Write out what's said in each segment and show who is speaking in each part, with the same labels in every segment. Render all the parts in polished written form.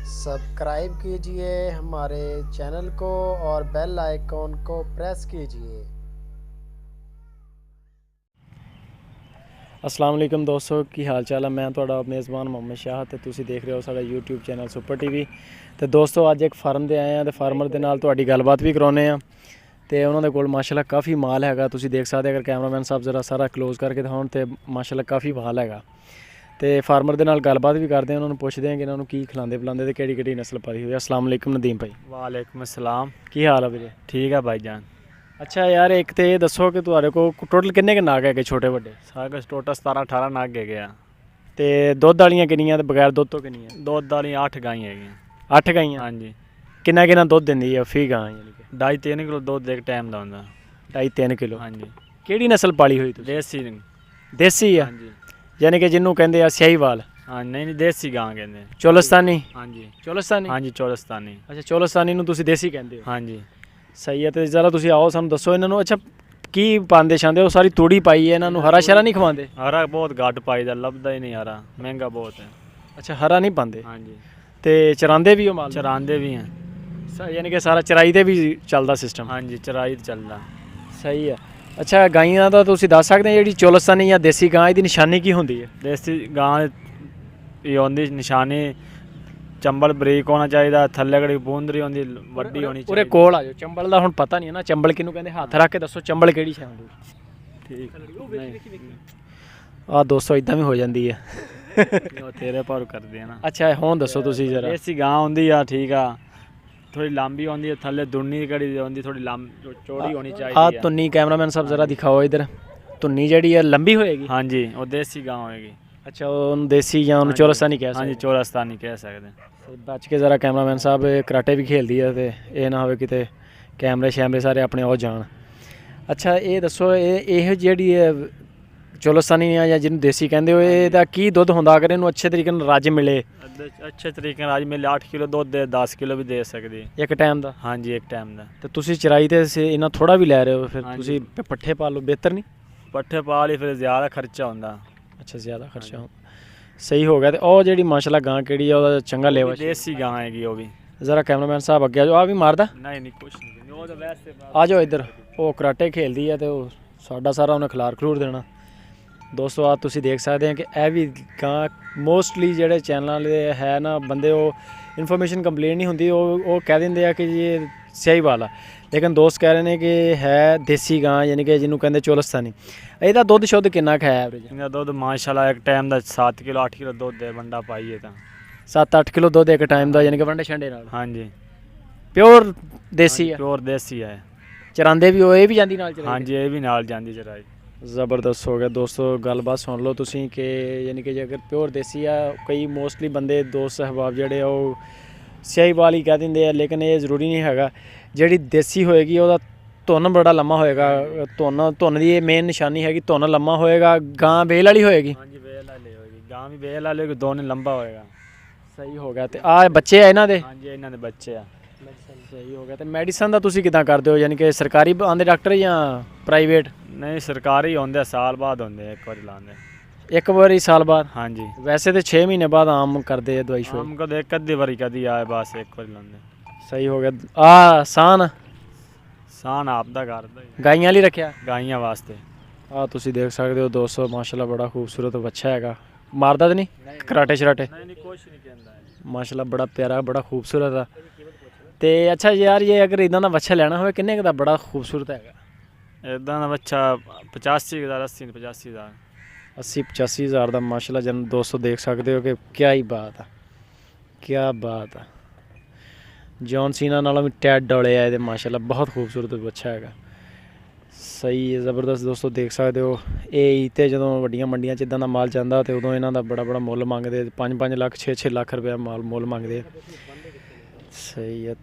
Speaker 1: Subscribe कीजिए हमारे channel को और बेल आइकॉन को प्रेस कीजिए। अस्सलाम वालेकुम दोस्तों, की हाल चाल है। मैं ਤੁਹਾਡਾ ਮੇਜ਼ਬਾਨ ਮੁਹੰਮਦ ਸ਼ਾਹ ਤੇ ਤੁਸੀਂ ਦੇਖ ਰਹੇ ਹੋ ਸਾਡਾ YouTube ਚੈਨਲ ਸੁਪਰ ਟੀਵੀ। ਤੇ ਦੋਸਤੋ ਅੱਜ ਇੱਕ ਫਾਰਮ ਤੇ ਆਏ ਆ ਤੇ ਫਾਰਮਰ ਦੇ ਨਾਲ ਤੁਹਾਡੀ ਗੱਲਬਾਤ ਵੀ ਕਰਾਉਨੇ ਆ ਤੇ ਉਹਨਾਂ ਦੇ ਕੋਲ ਮਾਸ਼ਾਅੱਲਾ ਕਾਫੀ ਮਾਲ ਹੈਗਾ। ਤੁਸੀਂ ਦੇਖ ਸਕਦੇ ਅਗਰ ਕੈਮਰਾਮੈਨ ਸਾਹਿਬ ਜ਼ਰਾ ਸਾਰਾ ਕਲੋਜ਼ ਕਰਕੇ ਦਿਖਾਉਣ ਤੇ ਮਾਸ਼ਾਅੱਲਾ ਕਾਫੀ ਮਾਲ ਹੈਗਾ। ਤੇ ਫਾਰਮਰ ਦੇ ਨਾਲ ਗੱਲਬਾਤ ਵੀ ਕਰਦੇ ਆ, ਉਹਨਾਂ ਨੂੰ ਪੁੱਛਦੇ ਆ ਕਿ ਇਹਨਾਂ ਨੂੰ ਕੀ ਖਿਲਾਉਂਦੇ ਪਿਲਾਉਂਦੇ ਤੇ ਕਿਹੜੀ ਕਿਹੜੀ ਨਸਲ ਪਾਈ ਹੋਈ ਆ। अस्सलाम वालेकुम नदीम भाई।
Speaker 2: वालेकुम अस्सलाम।
Speaker 1: ਕੀ ਹਾਲ ਆ ਵੀਰੇ?
Speaker 2: ठीक है भाईजान।
Speaker 1: ਅੱਛਾ ਯਾਰ, ਇੱਕ ਤੇ ਇਹ ਦੱਸੋ ਕਿ ਤੁਹਾਡੇ ਕੋਲ ਟੋਟਲ ਕਿੰਨੇ ਕੁ ਨਾਗ ਹੈਗੇ ਛੋਟੇ ਵੱਡੇ?
Speaker 2: सारे कुछ टोटल 17-18 नाग है गया।
Speaker 1: ਤੇ ਦੁੱਧ ਵਾਲੀਆਂ ਕਿੰਨੀਆਂ ਤੇ ਬਗੈਰ ਦੁੱਧ ਤੋਂ ਕਿੰਨੀਆਂ?
Speaker 2: दुध वाली 8 गाय है गई।
Speaker 1: 8 ਗਾਈਆਂ।
Speaker 2: हाँ जी।
Speaker 1: ਕਿੰਨਾ ਕਿੰਨਾ ਦੁੱਧ ਦਿੰਦੀ ਆ ਫੀ ਗਾਂ? ਯਾਨੀ ਕਿ
Speaker 2: 2.5-3 किलो दुध एक टाइम का होंगे।
Speaker 1: 2.5-3 ਕਿਲੋ।
Speaker 2: हाँ जी।
Speaker 1: ਕਿਹੜੀ ਨਸਲ ਪਾਲੀ ਹੋਈ ਤੁਸੀਂ?
Speaker 2: देसी।
Speaker 1: ਦੇਸੀ ਆ?
Speaker 2: हाँ जी।
Speaker 1: ਯਾਨੀ ਕਿ ਜਿਹਨੂੰ ਕਹਿੰਦੇ ਆ ਸਿਆਹੀਵਾਲ?
Speaker 2: हाँ नहीं देसी गां कहते हैं।
Speaker 1: ਚੋਲਸਤਾਨੀ?
Speaker 2: हाँ जी।
Speaker 1: ਚੋਲਸਤਾਨੀ?
Speaker 2: हाँ जी चौलस्तानी।
Speaker 1: ਅੱਛਾ, ਚੋਲਸਤਾਨੀ ਨੂੰ ਤੁਸੀਂ ਦੇਸੀ ਕਹਿੰਦੇ ਹੋ?
Speaker 2: हाँ जी।
Speaker 1: ਸਹੀ ਹੈ। ਤੇ ਜ਼ਰਾ ਤੁਸੀਂ ਆਓ ਸਾਨੂੰ ਦੱਸੋ ਇਹਨਾਂ ਨੂੰ। ਅੱਛਾ, ਕੀ ਪਾਉਂਦੇ ਛਾਂਦੇ? ਉਹ ਸਾਰੀ ਤੂੜੀ ਪਾਈ ਹੈ ਇਹਨਾਂ ਨੂੰ, ਹਰਾ ਸ਼ਰਾ ਨਹੀਂ ਖਵਾਉਂਦੇ?
Speaker 2: हरा बहुत घट पाईदा, लभदा ही नहीं हरा, महंगा बहुत है।
Speaker 1: ਅੱਛਾ, ਹਰਾ ਨਹੀਂ ਪਾਉਂਦੇ।
Speaker 2: हाँ जी।
Speaker 1: ਤੇ ਚਰਾਉਂਦੇ ਵੀ ਉਹ ਮਾਲ?
Speaker 2: चरांदे भी हैं।
Speaker 1: ਯਾਨੀ ਕਿ ਸਾਰਾ ਚਰਾਈ ਤੇ ਵੀ ਚੱਲਦਾ ਸਿਸਟਮ?
Speaker 2: हाँ जी चराई चलता।
Speaker 1: ਸਹੀ ਹੈ। ਅੱਛਾ, ਗਾਈਆਂ ਦਾ ਤੁਸੀਂ ਦੱਸ ਸਕਦੇ ਜਿਹੜੀ ਚੋਲਸਤਾਨੀ ਜਾਂ ਦੇਸੀ ਗਾਂ ਇਹਦੀ ਨਿਸ਼ਾਨੀ ਕੀ ਹੁੰਦੀ ਹੈ?
Speaker 2: देसी गां ये होंदी निशानी चंबल बरीक होना चाहिए, थल्ले कड़ी बूंदरी होंदी वड्डी होनी
Speaker 1: ਉਰੇ
Speaker 2: चाहिए।
Speaker 1: ਕੋਲ ਆ ਜਾਓ। ਚੰਬਲ ਦਾ ਹੁਣ ਪਤਾ ਨਹੀਂ ਹੈ ਨਾ, ਚੰਬਲ ਕਿਹਨੂੰ ਕਹਿੰਦੇ? ਹੱਥ ਰੱਖ ਕੇ ਦੱਸੋ ਚੰਬਲ ਕਿਹੜੀ ਸ਼ੈ ਹੁੰਦੀ?
Speaker 2: ठीक।
Speaker 1: ਆ ਦੋਸਤੋ ਇਦਾਂ ਵੀ ਹੋ ਜਾਂਦੀ ਹੈ।
Speaker 2: ਉਹ ਤੇਰੇ ਪਰ ਕਰਦੇ ਆ ਨਾ।
Speaker 1: ਅੱਛਾ, ਹੁਣ ਦੱਸੋ ਤੁਸੀਂ ਜ਼ਰਾ।
Speaker 2: ਦੇਸੀ ਗਾਂ ਹੁੰਦੀ ਆ, ਠੀਕ ਆ, ਥੋੜੀ ਲੰਬੀ ਹੁੰਦੀ ਹੈ, ਥੱਲੇ ਦੁੰਨੀ ਕੜੀ ਹੁੰਦੀ, ਥੋੜੀ ਚੌੜੀ ਹੋਣੀ
Speaker 1: ਆ
Speaker 2: ਚਾਹੀਦੀ ਆ।
Speaker 1: ਧੁੰਨੀ ਕੈਮਰਾਮੈਨ ਸਾਹਿਬ ਜ਼ਰਾ ਦਿਖਾਓ ਇਧਰ। ਧੁੰਨੀ ਜਿਹੜੀ ਹੈ ਲੰਬੀ ਹੋਏਗੀ?
Speaker 2: ਹਾਂਜੀ ਉਹ ਦੇਸੀ ਗਾਂ ਹੋਏਗੀ।
Speaker 1: ਅੱਛਾ, ਉਹਨੂੰ ਦੇਸੀ ਜਾਂ ਉਹਨੂੰ ਚੋਲਸਤਾਨੀ ਕਹਿ
Speaker 2: ਹਾਂਜੀ
Speaker 1: ਸਕਦੇ?
Speaker 2: ਚੌਲਸਤਾਨੀ ਕਹਿ ਸਕਦੇ।
Speaker 1: ਤੇ ਬਚ ਕੇ ਜ਼ਰਾ ਕੈਮਰਾਮੈਨ ਸਾਹਿਬ, ਕਰਾਟੇ ਵੀ ਖੇਲਦੀ ਹੈ ਤੇ ਇਹ ਨਾ ਹੋਵੇ ਕਿਤੇ ਕੈਮਰੇ ਸ਼ੈਮਰੇ ਸਾਰੇ ਆਪਣੇ ਉਹ ਜਾਣ। ਅੱਛਾ, ਇਹ ਦੱਸੋ ਇਹ ਜਿਹੜੀ ਹੈ ਚੋਲਸਤਾਨੀ ਜਾਂ ਜਿਹਨੂੰ ਦੇਸੀ ਕਹਿੰਦੇ ਹੋ, ਇਹਦਾ ਕੀ ਦੁੱਧ ਹੁੰਦਾ ਅਗਰ ਇਹਨੂੰ ਅੱਛੇ ਤਰੀਕੇ ਨਾਲ ਰੱਜ ਮਿਲੇ?
Speaker 2: ਅੱਛੇ ਤਰੀਕੇ ਨਾਲ ਅੱਜ ਮਿਲੇ 8 ਕਿਲੋ ਦੁੱਧ ਦੇ 10 ਕਿਲੋ ਵੀ ਦੇ ਸਕਦੀ।
Speaker 1: ਇੱਕ ਟਾਈਮ ਦਾ?
Speaker 2: ਹਾਂਜੀ ਇੱਕ ਟਾਈਮ ਦਾ।
Speaker 1: ਤੇ ਤੁਸੀਂ ਚਰਾਈ ਤੇ ਇਹਨਾਂ ਥੋੜਾ ਵੀ ਲੈ ਰਹੇ ਹੋ, ਫਿਰ
Speaker 2: ਹਾਂਜੀ।
Speaker 1: ਤੁਸੀਂ ਪੱਠੇ ਪਾ ਲਓ, ਬਿਹਤਰ ਨਹੀਂ?
Speaker 2: ਪੱਠੇ ਪਾ ਲਈ ਫਿਰ ਜ਼ਿਆਦਾ ਖਰਚਾ ਹੁੰਦਾ।
Speaker 1: ਅੱਛਾ, ਜ਼ਿਆਦਾ ਖਰਚਾ ਹੁੰਦਾ। ਸਹੀ ਹੋ ਗਿਆ। ਤੇ ਉਹ ਜਿਹੜੀ ਮਾਸ਼ਾਅੱਲਾ ਗਾਂ ਕਿਹੜੀ ਆ, ਉਹਦਾ ਚੰਗਾ ਲੇਵਾ?
Speaker 2: ਦੇਸੀ ਗਾਂ ਹੈਗੀ ਉਹ ਵੀ।
Speaker 1: ਜ਼ਰਾ ਕੈਮਰਾਮੈਨ ਸਾਹਿਬ ਅੱਗੇ ਆ ਜਾਓ। ਆ ਵੀ ਮਾਰਦਾ?
Speaker 2: ਨਹੀਂ ਨਹੀਂ ਕੁਛ ਨਹੀਂ, ਉਹ ਤਾਂ ਵੈਸੇ
Speaker 1: ਆ ਜਾਓ ਇੱਧਰ। ਉਹ ਕਰਾਟੇ ਖੇਲਦੀ ਆ ਤੇ ਉਹ ਸਾਡਾ ਸਾਰਾ ਉਹਨੇ ਖਿਲਾਰ ਖਲੂਰ ਦੇਣਾ। ਦੋਸਤੋ ਆ ਤੁਸੀਂ ਦੇਖ ਸਕਦੇ ਆ ਕਿ ਇਹ ਵੀ ਗਾਂ ਮੋਸਟਲੀ ਜਿਹੜੇ ਚੈਨਲਾਂ ਵਾਲੇ ਹੈ ਨਾ ਬੰਦੇ, ਉਹ ਇਨਫੋਰਮੇਸ਼ਨ ਕੰਪਲੀਟ ਨਹੀਂ ਹੁੰਦੀ, ਉਹ ਕਹਿ ਦਿੰਦੇ ਆ ਕਿ ਇਹ ਸਿਆਹੀਵਾਲ ਆ, ਲੇਕਿਨ ਦੋਸਤ ਕਹਿ ਰਹੇ ਨੇ ਕਿ ਹੈ ਦੇਸੀ ਗਾਂ, ਯਾਨੀ ਕਿ ਜਿਹਨੂੰ ਕਹਿੰਦੇ ਚੋਲਸਤਾਨੀ। ਇਹਦਾ ਦੁੱਧ ਸ਼ੁੱਧ ਕਿੰਨਾ ਕੁ ਹੈ ਐਵਰੇਜ?
Speaker 2: ਇਹਦਾ ਦੁੱਧ ਮਾਸ਼ਾਅੱਲਾ ਇੱਕ ਟਾਈਮ ਦਾ 7 ਕਿਲੋ 8 ਕਿਲੋ ਦੁੱਧ ਦੇ ਵੰਡਾ ਪਾਈਏ ਤਾਂ
Speaker 1: 7-8 ਕਿਲੋ ਦੁੱਧ ਇੱਕ ਟਾਈਮ ਦਾ, ਯਾਨੀ ਕਿ ਵੰਡੇ ਛੰਡੇ ਨਾਲ?
Speaker 2: ਹਾਂਜੀ
Speaker 1: ਪਿਓਰ ਦੇਸੀ ਆ?
Speaker 2: ਪਿਓਰ ਦੇਸੀ ਹੈ।
Speaker 1: ਚਰਾਂਦੇ ਵੀ ਉਹ, ਇਹ ਵੀ ਜਾਂਦੀ ਨਾਲ ਚਰਾਈ?
Speaker 2: ਹਾਂਜੀ ਇਹ ਵੀ ਨਾਲ ਜਾਂਦੀ ਚਰਾਈ।
Speaker 1: ਜ਼ਬਰਦਸਤ ਹੋ ਗਿਆ ਦੋਸਤੋ। ਗੱਲਬਾਤ ਸੁਣ ਲਓ ਤੁਸੀਂ ਕਿ ਯਾਨੀ ਕਿ ਜੇ ਅਗਰ ਪਿਓਰ ਦੇਸੀ ਆ, ਕਈ ਮੋਸਟਲੀ ਬੰਦੇ ਦੋਸਤ ਅਹਿਬਾਬ ਜਿਹੜੇ ਉਹ ਸਿਆਹੀਵਾਲ ਹੀ ਕਹਿ ਦਿੰਦੇ ਆ, ਲੇਕਿਨ ਇਹ ਜ਼ਰੂਰੀ ਨਹੀਂ ਹੈਗਾ। ਜਿਹੜੀ ਦੇਸੀ ਹੋਏਗੀ ਉਹਦਾ ਧੁੰਨ ਬੜਾ ਲੰਮਾ ਹੋਏਗਾ। ਧੁੰਨ ਦੀ ਇਹ ਮੇਨ ਨਿਸ਼ਾਨੀ ਹੈਗੀ, ਧੁੰਨ ਲੰਮਾ ਹੋਏਗਾ। ਗਾਂ ਵੇਲ ਵਾਲੀ ਹੋਏਗੀ?
Speaker 2: ਹਾਂਜੀ ਵੇਲ ਵਾਲੀ ਹੋਏਗੀ, ਗਾਂ ਵੀ ਵੇਲ ਵਾਲੀ ਹੋਏਗੀ, ਦੋਨੇ ਲੰਬਾ ਹੋਏਗਾ।
Speaker 1: ਸਹੀ ਹੋ ਗਿਆ। ਤੇ ਆ ਬੱਚੇ ਆ ਇਹਨਾਂ ਦੇ?
Speaker 2: ਹਾਂਜੀ ਇਹਨਾਂ ਦੇ ਬੱਚੇ ਆ।
Speaker 1: ਸਹੀ ਹੋ ਗਿਆ। ਤੇ ਮੈਡੀਸਨ ਦਾ ਤੁਸੀਂ ਕਿੱਦਾਂ ਕਰਦੇ ਹੋ, ਯਾਨੀ ਕਿ ਸਰਕਾਰੀ ਆਉਂਦੇ ਡਾਕਟਰ ਜਾਂ ਪ੍ਰਾਈਵੇਟ?
Speaker 2: ਨਹੀਂ ਸਰਕਾਰੀ ਹੁੰਦੇ, ਸਾਲ ਬਾਅਦ ਹੁੰਦੇ, ਇੱਕ ਵਾਰੀ ਲਾਉਂਦੇ।
Speaker 1: ਇੱਕ ਵਾਰੀ ਸਾਲ ਬਾਅਦ?
Speaker 2: ਹਾਂਜੀ
Speaker 1: ਵੈਸੇ ਤੇ 6 ਮਹੀਨੇ ਬਾਅਦ ਆਮ ਕਰਦੇ ਆ ਦਵਾਈ ਸ਼ੋਅ।
Speaker 2: ਆਮ ਕਦੇ ਇੱਕ ਅੱਧੀ ਵਾਰੀ ਕਦੀ ਆਏ, ਬਸ ਇੱਕ ਵਾਰੀ ਲਾਉਂਦੇ।
Speaker 1: ਸਹੀ ਹੋ ਗਿਆ। ਆ ਸਾਨ
Speaker 2: ਸਾਨ ਆਪ ਦਾ ਕਰਦਾ ਹੀ,
Speaker 1: ਗਾਈਆਂ ਲਈ ਰੱਖਿਆ?
Speaker 2: ਗਾਈਆਂ ਵਾਸਤੇ।
Speaker 1: ਆ ਤੁਸੀਂ ਦੇਖ ਸਕਦੇ ਹੋ ਦੋਸਤੋ, ਮਾਸ਼ਾਅੱਲਾ ਬੜਾ ਖੂਬਸੂਰਤ ਬੱਚਾ ਹੈਗਾ। ਮਾਰਦਾ ਤਾਂ ਨਹੀਂ ਕਰਾਟੇ ਸ਼ਰਾਟੇ?
Speaker 2: ਨਹੀਂ ਕੁਛ ਨਹੀਂ ਕਹਿੰਦਾ।
Speaker 1: ਮਾਸ਼ਾਅੱਲਾ ਬੜਾ ਪਿਆਰਾ, ਬੜਾ ਖੂਬਸੂਰਤ ਆ। ਤੇ ਅੱਛਾ ਯਾਰ, ਜੇ ਅਗਰ ਇਦਾਂ ਦਾ ਬੱਚਾ ਲੈਣਾ ਹੋਵੇ ਕਿੰਨੇ ਕੁ ਦਾ? ਬੜਾ ਖੂਬਸੂਰਤ ਹੈਗਾ।
Speaker 2: ਇਦਾਂ ਦਾ ਬੱਚਾ 85,000 80-85,000
Speaker 1: 80-85 ਹਜ਼ਾਰ ਦਾ ਮਾਸ਼ਾਅੱਲਾ ਜਨ ਦੋਸਤੋ ਦੇਖ ਸਕਦੇ ਹੋ ਕਿ ਕਿਆ ਹੀ ਬਾਤ ਆ, ਕਿਆ ਬਾਤ ਆ। ਜੌਨ ਸੀਨਾ ਨਾਲੋਂ ਵੀ ਟੈਡ ਡੋਲੇ ਆ ਇਹਦੇ ਮਾਸ਼ਾਅੱਲਾ, ਬਹੁਤ ਖੂਬਸੂਰਤ ਬੱਚਾ ਹੈਗਾ। ਸਹੀ ਹੈ, ਜ਼ਬਰਦਸਤ ਦੋਸਤੋ ਦੇਖ ਸਕਦੇ ਹੋ। ਇਹ ਤੇ ਜਦੋਂ ਵੱਡੀਆਂ ਮੰਡੀਆਂ 'ਚ ਇਦਾਂ ਦਾ ਮਾਲ ਜਾਂਦਾ ਤੇ ਉਦੋਂ ਇਹਨਾਂ ਦਾ ਬੜਾ ਬੜਾ ਮੁੱਲ ਮੰਗਦੇ, 5-5 ਲੱਖ 6-6 ਲੱਖ ਰੁਪਇਆ ਮੁੱਲ ਮੰਗਦੇ। ਸਹੀ ਹੈ।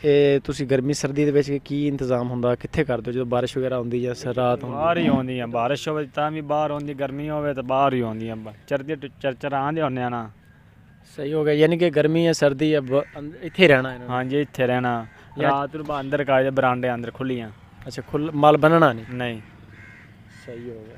Speaker 1: ਤੇ ਤੁਸੀਂ ਗਰਮੀ ਸਰਦੀ ਦੇ ਵਿੱਚ ਕੀ ਇੰਤਜ਼ਾਮ ਹੁੰਦਾ, ਕਿੱਥੇ ਕਰਦੇ ਹੋ ਜਦੋਂ ਬਾਰਿਸ਼ ਵਗੈਰਾ ਹੁੰਦੀ ਜਾਂ ਰਾਤ ਹੁੰਦੀ?
Speaker 2: ਬਾਹਰ ਹੀ ਆਉਂਦੀ ਆ, ਬਾਰਿਸ਼ ਹੋਵੇ ਤਾਂ ਵੀ ਬਾਹਰ ਆਉਂਦੀ, ਗਰਮੀ ਹੋਵੇ ਤਾਂ ਬਾਹਰ ਹੀ ਆਉਂਦੀ ਆ। ਚਰਚਰ ਆਂਦੇ ਹੁੰਦੇ ਆ ਨਾ।
Speaker 1: ਸਹੀ ਹੋ ਗਿਆ। ਯਾਨੀ ਕਿ ਗਰਮੀ ਹੈ ਸਰਦੀ ਹੈ ਇੱਥੇ ਹੀ ਰਹਿਣਾ ਇਹਨਾਂ ਨੇ?
Speaker 2: ਹਾਂਜੀ ਇੱਥੇ ਰਹਿਣਾ। ਰਾਤ ਨੂੰ ਅੰਦਰ ਕਾਇਦੇ ਬਰਾਂਡੇ ਅੰਦਰ ਖੁੱਲੀਆਂ।
Speaker 1: ਅੱਛਾ, ਮਾਲ ਬੰਨਣਾ ਨਹੀਂ?
Speaker 2: ਨਹੀਂ।
Speaker 1: ਸਹੀ ਹੋ ਗਿਆ।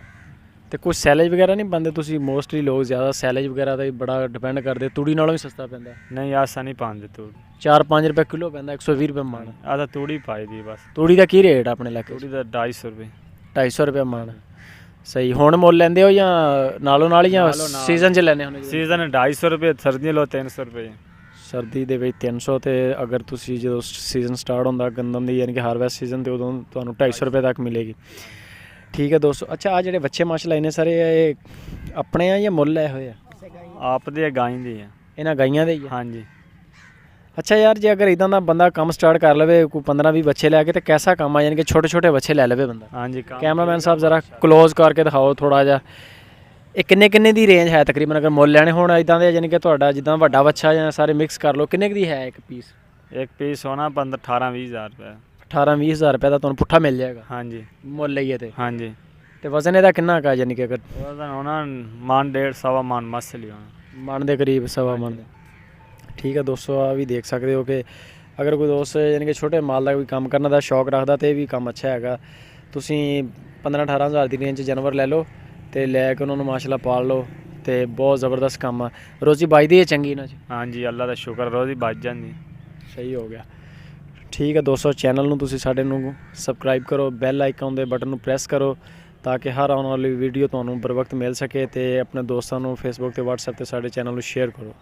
Speaker 1: ਤੇ ਕੁਝ ਸੈਲੇਜ ਵਗੈਰਾ ਨਹੀਂ ਪਾਉਂਦੇ ਤੁਸੀਂ? ਮੋਸਟਲੀ ਲੋਕ ਜ਼ਿਆਦਾ ਸੈਲੇਜ ਵਗੈਰਾ ਦਾ ਹੀ ਬੜਾ ਡਿਪੈਂਡ ਕਰਦੇ, ਤੂੜੀ ਨਾਲੋਂ ਵੀ ਸਸਤਾ ਪੈਂਦਾ।
Speaker 2: ਨਹੀਂ ਆਸਾ ਨਹੀਂ ਪਾਉਂਦੇ ਤੂੜੀ।
Speaker 1: 4-5 ਰੁਪਏ ਕਿਲੋ ਪੈਂਦਾ, 120 ਰੁਪਏ ਮਣ।
Speaker 2: ਆ ਤਾਂ ਤੂੜੀ ਪਾਈ ਦੀ ਬਸ।
Speaker 1: ਤੂੜੀ ਦਾ ਕੀ ਰੇਟ ਆਪਣੇ ਇਲਾਕੇ 'ਚ?
Speaker 2: ਤੂੜੀ ਦਾ 250 ਰੁਪਏ।
Speaker 1: 250 ਰੁਪਏ ਮਣ। ਸਹੀ। ਹੁਣ ਮੁੱਲ ਲੈਂਦੇ ਹੋ ਜਾਂ ਨਾਲੋਂ ਨਾਲ ਜਾਂ
Speaker 2: ਨਾਲੋਂ ਨਾਲ।
Speaker 1: ਸੀਜ਼ਨ 'ਚ ਲੈਂਦੇ ਹੋ?
Speaker 2: ਸੀਜ਼ਨ 250 ਰੁਪਏ, ਸਰਦੀਆਂ ਲੋ 300 ਰੁਪਏ।
Speaker 1: ਸਰਦੀ ਦੇ ਵਿੱਚ 300 ਤੇ ਅਗਰ ਤੁਸੀਂ ਜਦੋਂ ਸੀਜ਼ਨ ਸਟਾਰਟ ਹੁੰਦਾ ਗੰਦਮ ਦੀ ਯਾਨੀ ਕਿ ਹਾਰਵੈਸਟ ਸੀਜ਼ਨ ਤੇ ਉਦੋਂ ਤੁਹਾਨੂੰ 250 ਰੁਪਏ ਤੱਕ ਮਿਲੇਗੀ। ਠੀਕ ਹੈ ਦੋਸਤੋ। ਅੱਛਾ ਆ ਜਿਹੜੇ ਬੱਚੇ ਮਾਸ਼ਾਅੱਲਾ ਇਹਨੇ ਸਾਰੇ ਇਹ ਆਪਣੇ ਆ ਜਾਂ ਮੁੱਲ ਲਏ ਹੋਏ ਆ?
Speaker 2: ਆਪ ਦੇ ਗਾਂ ਦੀ ਆ।
Speaker 1: ਇਹਨਾਂ ਗਾਈਆਂ ਦੇ ਹੀ ਆ?
Speaker 2: ਹਾਂਜੀ।
Speaker 1: ਅੱਛਾ ਯਾਰ ਜੇ ਅਗਰ ਇਦਾਂ ਦਾ ਬੰਦਾ ਕੰਮ ਸਟਾਰਟ ਕਰ ਲਵੇ ਕੋਈ 15-20 ਬੱਚੇ ਲੈ ਕੇ ਤੇ ਕੈਸਾ ਕੰਮ ਆ, ਯਾਨੀ ਕਿ ਛੋਟੇ ਬੱਚੇ ਲੈ ਲਵੇ ਬੰਦਾ?
Speaker 2: ਹਾਂਜੀ।
Speaker 1: ਕੈਮਰਾਮੈਨ ਸਾਹਿਬ ਜ਼ਰਾ ਕਲੋਜ਼ ਕਰਕੇ ਦਿਖਾਓ ਥੋੜਾ ਜਿਹਾ। ਇਹ ਕਿੰਨੇ ਦੀ ਰੇਂਜ ਹੈ ਤਕਰੀਬਨ ਅਗਰ ਮੁੱਲ ਲੈਣੇ ਹੋਣ ਇਦਾਂ ਦੇ, ਯਾਨੀ ਕਿ ਤੁਹਾਡਾ ਜਿੱਦਾਂ ਵੱਡਾ ਬੱਚਾ ਜਾਂ ਸਾਰੇ ਮਿਕਸ ਕਰ ਲਓ, ਕਿੰਨੇ ਦੀ ਹੈ ਇੱਕ ਪੀਸ?
Speaker 2: ਇੱਕ ਪੀਸ ਹੋਣਾ 18-20 ਹਜ਼ਾਰ ਰੁਪਏ।
Speaker 1: 18-20 ਹਜ਼ਾਰ ਰੁਪਏ ਦਾ ਤੁਹਾਨੂੰ ਪੁੱਠਾ ਮਿਲ ਜਾਏਗਾ?
Speaker 2: ਹਾਂਜੀ।
Speaker 1: ਮੁੱਲ ਲਈਏ ਤੇ?
Speaker 2: ਹਾਂਜੀ।
Speaker 1: ਤੇ ਵਜ਼ਨ ਇਹਦਾ ਕਿੰਨਾ ਕਾ, ਯਾਨੀ ਕਿ ਅਗਰ
Speaker 2: ਵਜ਼ਨ ਹੋਣਾ ਮਣ 1.5 ਸਵਾ ਮਣ ਮਸਲੀ ਹੋਣਾ।
Speaker 1: ਮਣ ਦੇ ਕਰੀਬ, ਸਵਾ ਮਣ ਦੇ। ਠੀਕ ਹੈ ਦੋਸਤੋ। ਆ ਵੀ ਦੇਖ ਸਕਦੇ ਹੋ ਕਿ ਅਗਰ ਕੋਈ ਦੋਸਤ ਯਾਨੀ ਕਿ ਛੋਟੇ ਮਾਲ ਦਾ ਕੋਈ ਕੰਮ ਕਰਨ ਦਾ ਸ਼ੌਕ ਰੱਖਦਾ ਤੇ ਇਹ ਵੀ ਕੰਮ ਅੱਛਾ ਹੈਗਾ। ਤੁਸੀਂ 15-18 ਹਜ਼ਾਰ ਦੀ ਰੇਂਜ 'ਚ ਜਾਨਵਰ ਲੈ ਲਓ ਤੇ ਲੈ ਕੇ ਉਹਨਾਂ ਨੂੰ ਮਾਸ਼ਾਅੱਲਾ ਪਾਲ ਲਓ ਤੇ ਬਹੁਤ ਜ਼ਬਰਦਸਤ ਕੰਮ ਆ। ਰੋਜ਼ੀ ਬਚਦੀ ਹੈ ਚੰਗੀ ਇਹਨਾਂ 'ਚ?
Speaker 2: ਹਾਂਜੀ ਅੱਲਾ ਦਾ ਸ਼ੁਕਰ, ਰੋਜ਼ ਹੀ ਬਚ ਜਾਂਦੀ।
Speaker 1: ਸਹੀ ਹੋ ਗਿਆ। ਠੀਕ ਹੈ ਦੋਸਤੋ, ਚੈਨਲ ਨੂੰ ਤੁਸੀਂ ਸਾਡੇ ਨੂੰ ਸਬਸਕ੍ਰਾਈਬ ਕਰੋ, ਬੈਲ ਆਈਕਨ ਦੇ ਬਟਨ ਨੂੰ ਪ੍ਰੈਸ ਕਰੋ ਤਾਂ ਕਿ ਹਰ ਆਉਣ ਵਾਲੀ ਵੀਡੀਓ ਤੁਹਾਨੂੰ बर वक्त ਮਿਲ ਸਕੇ, ਤੇ ਆਪਣੇ ਦੋਸਤਾਂ ਨੂੰ ਫੇਸਬੁੱਕ ਤੇ WhatsApp ਤੇ ਸਾਡੇ ਚੈਨਲ ਨੂੰ ਸ਼ੇਅਰ ਕਰੋ।